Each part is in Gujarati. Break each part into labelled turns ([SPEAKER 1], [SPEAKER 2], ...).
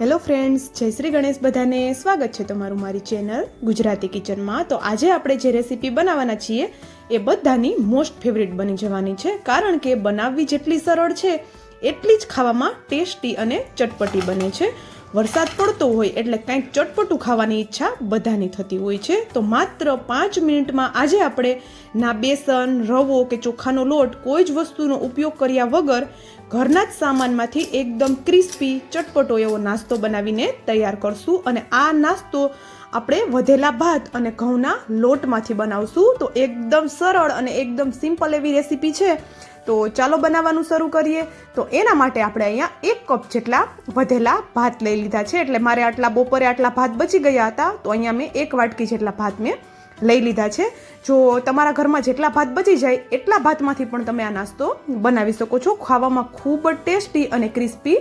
[SPEAKER 1] હેલો ફ્રેન્ડ્સ, જય શ્રી ગણેશ. બધાને સ્વાગત છે તમારું મારી ચેનલ ગુજરાતી કિચનમાં. તો આજે આપણે જે રેસીપી બનાવવાના છીએ એ બધાની મોસ્ટ ફેવરિટ બની જવાની છે, કારણ કે બનાવવી જેટલી સરળ છે એટલી જ ખાવામાં ટેસ્ટી અને ચટપટી બને છે. વરસાદ પડતો હોય એટલે કંઈક ચટપટું ખાવાની ઈચ્છા બધાની થતી હોય છે. તો માત્ર 5 મિનિટમાં આજે આપણે ના બેસન, રવો કે ચોખાનો લોટ કોઈ જ વસ્તુનો ઉપયોગ કર્યા વગર ઘરના જ સામાનમાંથી એકદમ ક્રિસ્પી ચટપટો એવો નાસ્તો બનાવીને તૈયાર કરશું. અને આ નાસ્તો આપણે વધેલા ભાત અને ઘઉંના લોટમાંથી બનાવશું. તો એકદમ સરળ અને એકદમ સિમ્પલ એવી રેસીપી છે. તો ચાલો બનાવવાનું શરૂ કરીએ. તો એના માટે આપણે અહીંયા 1 કપ જેટલા વધેલા ભાત લઈ લીધા છે. એટલે મારે બપોરે આટલા ભાત બચી ગયા હતા, તો અહીંયા મેં 1 વાટકી જેટલા ભાત મેં લઈ લીધા છે. જો તમારા ઘરમાં જેટલા ભાત બચી જાય એટલા ભાતમાંથી પણ તમે આ નાસ્તો બનાવી શકો છો. ખાવામાં ખૂબ જ ટેસ્ટી અને ક્રિસ્પી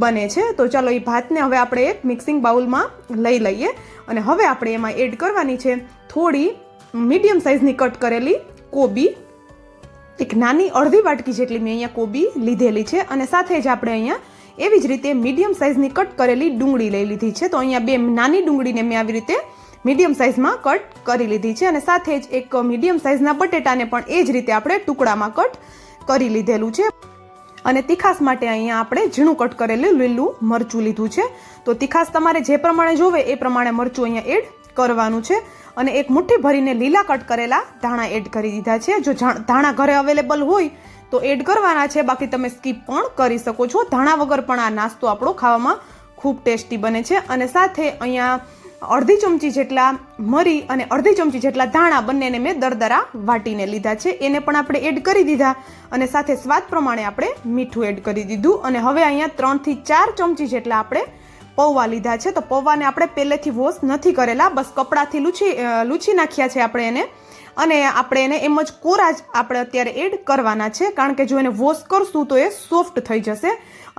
[SPEAKER 1] બને છે. તો ચાલો એ ભાતને હવે આપણે એક મિક્સિંગ બાઉલમાં લઈ લઈએ. અને હવે આપણે એમાં એડ કરવાની છે થોડી મીડિયમ સાઇઝની કટ કરેલી કોબી. એક નાની અડધી વાટકી જેટલી મેં અહીંયા કોબી લીધેલી છે. અને સાથે જ આપણે અહીંયા એવી જ રીતે મીડિયમ સાઇઝની કટ કરેલી ડુંગળી લઈ લીધી છે. તો અહીંયા 2 નાની ડુંગળીને મેં આવી રીતે મીડિયમ સાઇઝમાં કટ કરી લીધી છે. અને સાથે જ એક મીડિયમ સાઇઝના બટેટાને પણ એ જ રીતે આપણે ટુકડામાં કટ કરી લીધેલું છે. અને તીખાસ માટે અહીંયા આપણે ઝીણું કટ કરેલું લીલું મરચું લીધું છે. તો તીખાસ તમારે જે પ્રમાણે જોવે એ પ્રમાણે મરચું અહીંયા એડ કરવાનું છે. અને એક મુઠ્ઠી ભરીને લીલા કટ કરેલા ધાણા એડ કરી દીધા છે. જો ધાણા ઘરે અવેલેબલ હોય તો એડ કરવાના છે, બાકી તમે સ્કીપ પણ કરી શકો છો. ધાણા વગર પણ આ નાસ્તો આપણો ખાવામાં ખૂબ ટેસ્ટી બને છે. અને સાથે અહીંયા અડધી ચમચી જેટલા મરી અને અડધી ચમચી જેટલા ધાણા બંનેને મેં દરદરા વાટીને લીધા છે. એને પણ આપણે એડ કરી દીધા. અને સાથે સ્વાદ પ્રમાણે આપણે મીઠું એડ કરી દીધું. અને હવે અહીંયા 3 થી 4 ચમચી જેટલા આપણે પૌવા લીધા છે. તો પૌવાને આપણે પહેલેથી વોશ નથી કરેલા, બસ કપડાથી લૂછી નાખ્યા છે આપણે એને. અને આપણે એને એમ જ કોરા જ આપણે અત્યારે એડ કરવાના છે, કારણ કે જો એને વોશ કરશું તો એ સોફ્ટ થઈ જશે.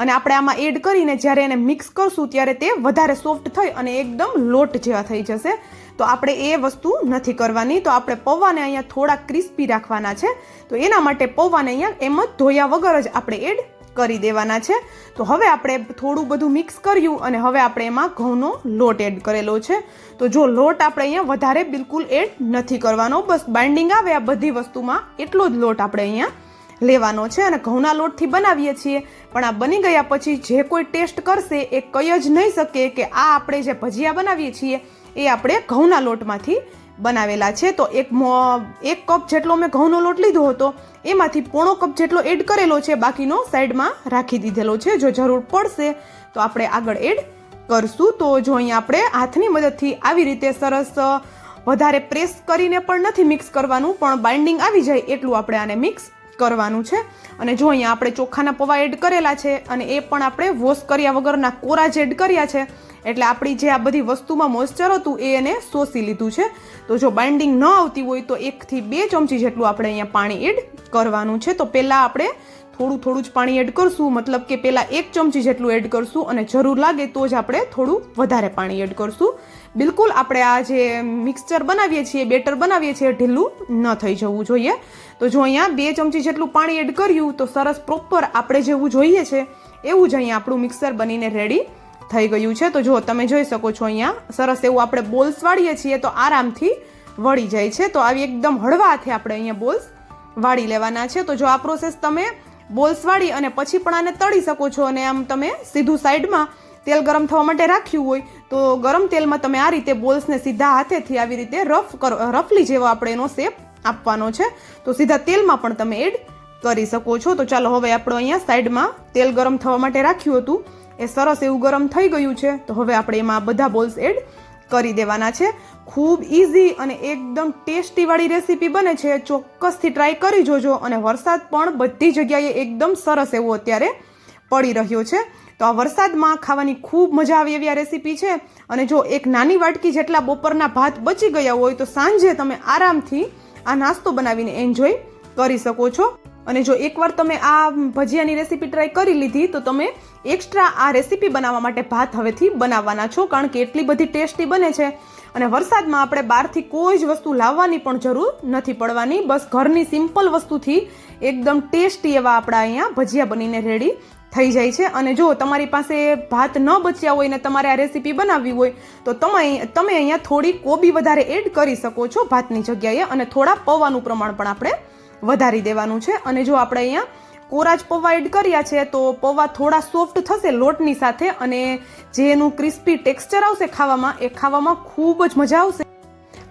[SPEAKER 1] અને આપણે આમાં એડ કરીને જ્યારે એને મિક્સ કરશું ત્યારે તે વધારે સોફ્ટ થઈ અને એકદમ લોટ જેવા થઈ જશે. તો આપણે એ વસ્તુ નથી કરવાની. તો આપણે પૌવાને અહીંયા થોડા ક્રિસ્પી રાખવાના છે. તો એના માટે પૌવાને અહીંયા એમ જ ધોયા વગર જ આપણે એડ કરી દેવાના છે. તો હવે આપણે થોડું બધું મિક્સ કર્યું અને હવે આપણે એમાં ઘઉંનો લોટ એડ કરેલો છે. તો જો લોટ આપણે અહીંયા વધારે બિલકુલ એડ નથી કરવાનો, બસ બાઇન્ડિંગ આવે આ બધી વસ્તુમાં એટલો જ લોટ આપણે અહીંયા લેવાનો છે. અને ઘઉંના લોટથી બનાવીએ છીએ, પણ આ બની ગયા પછી જે કોઈ ટેસ્ટ કરશે એ કહી જ નહીં શકે કે આ આપણે જે ભજીયા બનાવીએ છીએ એ આપણે ઘઉંના લોટમાંથી બનાવેલા છે. તો 1 કપ જેટલો મેં ઘઉંનો લોટ લીધો હતો, એમાંથી 1/4 કપ જેટલો એડ કરેલો છે, બાકીનો સાઈડમાં રાખી દીધેલો છે. જો જરૂર પડશે તો આપણે આગળ એડ કરશું. તો જો અહીંયા આપણે હાથની મદદથી આવી રીતે સરસ વધારે પ્રેસ કરીને પણ નથી મિક્સ કરવાનું, પણ બાઇન્ડિંગ આવી જાય એટલું આપણે આને મિક્સ કરવાનું છે. અને જો અહીંયા આપણે ચોખાના પૌવા એડ કરેલા છે અને એ પણ આપણે વોશ કર્યા વગરના કોરા જ એડ કર્યા છે. એટલે આપણી જે આ બધી વસ્તુમાં મોઇસ્ચર હતું એ એને શોષી લીધું છે. તો જો બાઇન્ડિંગ ન આવતી હોય તો 1 થી 2 ચમચી જેટલું આપણે અહીંયા પાણી એડ કરવાનું છે. તો પહેલાં આપણે થોડું જ પાણી એડ કરશું, મતલબ કે પહેલાં 1 ચમચી જેટલું એડ કરશું અને જરૂર લાગે તો જ આપણે થોડું વધારે પાણી એડ કરશું. બિલકુલ આપણે આ જે મિક્સચર બનાવીએ છીએ, બેટર બનાવીએ છીએ, ઢીલું ન થઈ જવું જોઈએ. તો જો અહીંયા 2 ચમચી જેટલું પાણી એડ કર્યું તો સરસ પ્રોપર આપણે જેવું જોઈએ છે એવું જ અહીંયા આપણું મિક્સર બનીને રેડી થઈ ગયું છે. તો જો તમે જોઈ શકો છો અહીંયા સરસ એવું આપણે બોલ્સ વાળીએ છીએ તો આરામથી વળી જાય છે. તો આવી એકદમ હળવા હાથે આપણે અહીંયા બોલ્સ વાળી લેવાના છે. તો જો આ પ્રોસેસ તમે બોલ્સ વાળી અને પછી પણ આને તળી શકો છો. અને આમ તમે સીધું સાઈડમાં તેલ ગરમ થવા માટે રાખ્યું હોય તો ગરમ તેલમાં તમે આ રીતે બોલ્સને સીધા હાથેથી આવી રીતે રફલી જેવો આપણે એનો શેપ આપવાનો છે. તો સીધા તેલમાં પણ તમે એડ કરી શકો છો. તો ચાલો હવે આપણે અહીંયા સાઈડમાં તેલ ગરમ થવા માટે રાખ્યું હતું, એ સરસ એવું ગરમ થઈ ગયું છે. તો હવે આપણે એમાં બધા બોલ્સ એડ કરી દેવાના છે. ખૂબ ઇઝી અને એકદમ ટેસ્ટી વાળી રેસીપી બને છે. ચોક્કસથી ટ્રાય કરી જોજો. અને વરસાદ પણ બધી જગ્યાએ એકદમ સરસ એવો અત્યારે પડી રહ્યો છે. તો આ વરસાદમાં ખાવાની ખૂબ મજા આવે એવી આ રેસીપી છે. અને જો એક નાની વાટકી જેટલા બપોરના ભાત બચી ગયા હોય તો સાંજે તમે આરામથી આ નાસ્તો બનાવીને એન્જોય કરી શકો છો. અને જો એકવાર તમે આ ભજીયાની રેસીપી ટ્રાય કરી લીધી તો તમે એક્સ્ટ્રા આ રેસીપી બનાવવા માટે ભાત હવેથી બનાવવાના છો, કારણ કે એટલી બધી ટેસ્ટી બને છે. અને વરસાદમાં આપણે બહારથી કોઈ જ વસ્તુ લાવવાની પણ જરૂર નથી પડવાની. બસ ઘરની સિમ્પલ વસ્તુથી એકદમ ટેસ્ટી એવા આપણા અહીંયા ભજીયા બનીને રેડી થઈ જાય છે. અને જો તમારી પાસે ભાત ન બચ્યા હોય ને તમારે આ રેસીપી બનાવવી હોય તો તમે અહીંયા થોડી કોબી વધારે એડ કરી શકો છો ભાતની જગ્યાએ, અને થોડા પૌવાનું પ્રમાણ પણ આપણે વધારી દેવાનું છે. અને જો આપણે અહીંયા કોરા જ પૌવા એડ કર્યા છે તો પૌવા થોડા સોફ્ટ થશે લોટની સાથે, અને જે એનું ક્રિસ્પી ટેક્સચર આવશે ખાવામાં ખૂબ જ મજા આવશે.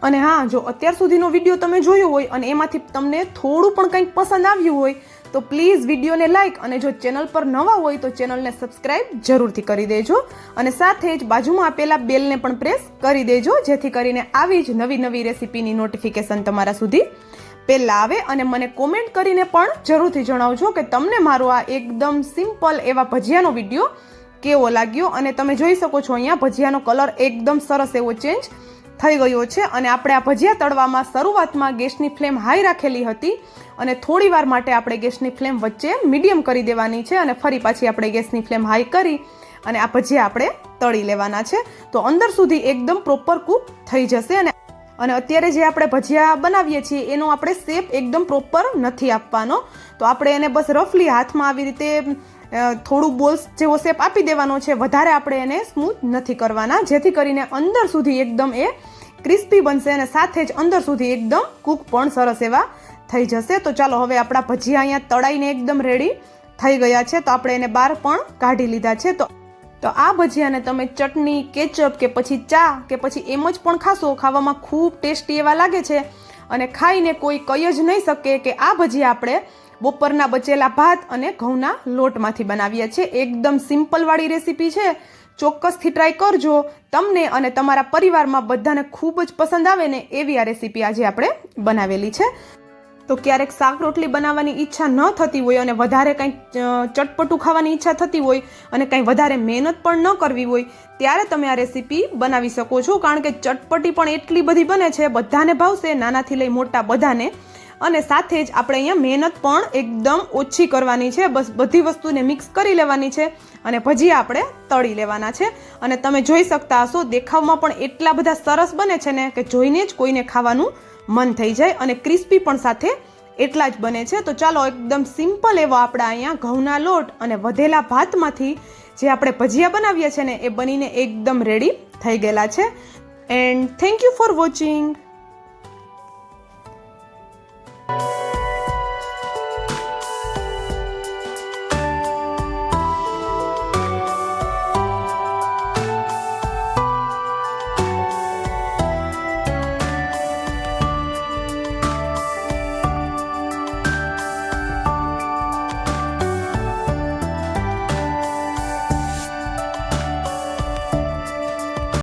[SPEAKER 1] અને હા, જો અત્યાર સુધીનો વિડીયો તમે જોયો હોય અને એમાંથી તમને થોડું પણ કંઈક પસંદ આવ્યું હોય તો પ્લીઝ વિડીયોને લાઇક, અને જો ચેનલ પર નવા હોય તો ચેનલને સબસ્ક્રાઇબ જરૂરથી કરી દેજો, અને સાથે જ બાજુમાં આપેલા બેલને પણ પ્રેસ કરી દેજો, જેથી કરીને આવી જ નવી રેસીપીની નોટિફિકેશન તમારા સુધી પહેલાં આવે. અને મને કોમેન્ટ કરીને પણ જરૂરથી જણાવજો કે તમને મારો આ એકદમ સિમ્પલ એવા ભજીયાનો વિડીયો કેવો લાગ્યો. અને તમે જોઈ શકો છો અહીંયા ભજીયાનો કલર એકદમ સરસ એવો ચેન્જ થઈ ગયો છે. અને આપણે આ ભજીયા તળવામાં શરૂઆતમાં ગેસની ફ્લેમ હાઈ રાખેલી હતી, અને થોડી વાર માટે આપણે ગેસની ફ્લેમ વચ્ચે મીડિયમ કરી દેવાની છે, અને ફરી પાછી આપણે ગેસની ફ્લેમ હાઈ કરી અને આ ભજીયા આપણે તળી લેવાના છે. તો અંદર સુધી એકદમ પ્રોપર કૂક થઈ જશે. અને અત્યારે જે આપણે ભજીયા બનાવીએ છીએ એનો આપણે શેપ એકદમ પ્રોપર નથી આપવાનો, તો આપણે એને બસ રફલી હાથમાં આવી રીતે થોડું બોલ્સ જેવો શેપ આપી દેવાનો છે. વધારે આપણે એને સ્મૂથ નથી કરવાના, જેથી કરીને અંદર સુધી એકદમ એ ક્રિસ્પી બનશે, અને સાથે જ અંદર સુધી એકદમ કૂક પણ સરસ એવા થઈ જશે. તો ચાલો હવે આપણા ભજીયા અહીંયા તળાઈને એકદમ રેડી થઈ ગયા છે, તો આપણે એને બહાર પણ કાઢી લીધા છે. તો આ ભજીયાને તમે ચટણી, કેચઅપ કે પછી ચા કે પછી એમ જ પણ ખાશો, ખાવામાં ખૂબ ટેસ્ટી એવા લાગે છે, અને ખાઈને કોઈ કહી જ નહીં શકે કે આ ભજીયા આપણે બપોરના બચેલા ભાત અને ઘઉંના લોટમાંથી બનાવીએ છીએ. એકદમ સિમ્પલવાળી રેસીપી છે, ચોક્કસથી ટ્રાય કરજો. તમને અને તમારા પરિવારમાં બધાને ખૂબ જ પસંદ આવે ને એવી આ રેસીપી આજે આપણે બનાવેલી છે. તો ક્યારેક શાક રોટલી બનાવવાની ઈચ્છા ન થતી હોય અને વધારે કંઈક ચટપટું ખાવાની ઈચ્છા થતી હોય અને કંઈ વધારે મહેનત પણ ન કરવી હોય, ત્યારે તમે આ રેસીપી બનાવી શકો છો. કારણ કે ચટપટી પણ એટલી બધી બને છે, બધાને ભાવશે, નાનાથી લઈ મોટા બધાને. અને સાથે જ આપણે અહીંયા મહેનત પણ એકદમ ઓછી કરવાની છે. બસ બધી વસ્તુને મિક્સ કરી લેવાની છે અને ભજીયા આપણે તળી લેવાના છે. અને તમે જોઈ શકતા હશો, દેખાવમાં પણ એટલા બધા સરસ બને છે ને કે જોઈને જ કોઈને ખાવાનું મન થઈ જાય, અને ક્રિસ્પી પણ સાથે એટલા જ બને છે. તો ચાલો, એકદમ સિમ્પલ એવો આપણે અહીંયા ઘઉંના લોટ અને વધેલા ભાતમાંથી જે આપણે ભજીયા બનાવીએ છીએ ને એ બનીને એકદમ રેડી થઈ ગયેલા છે. And thank you for watching.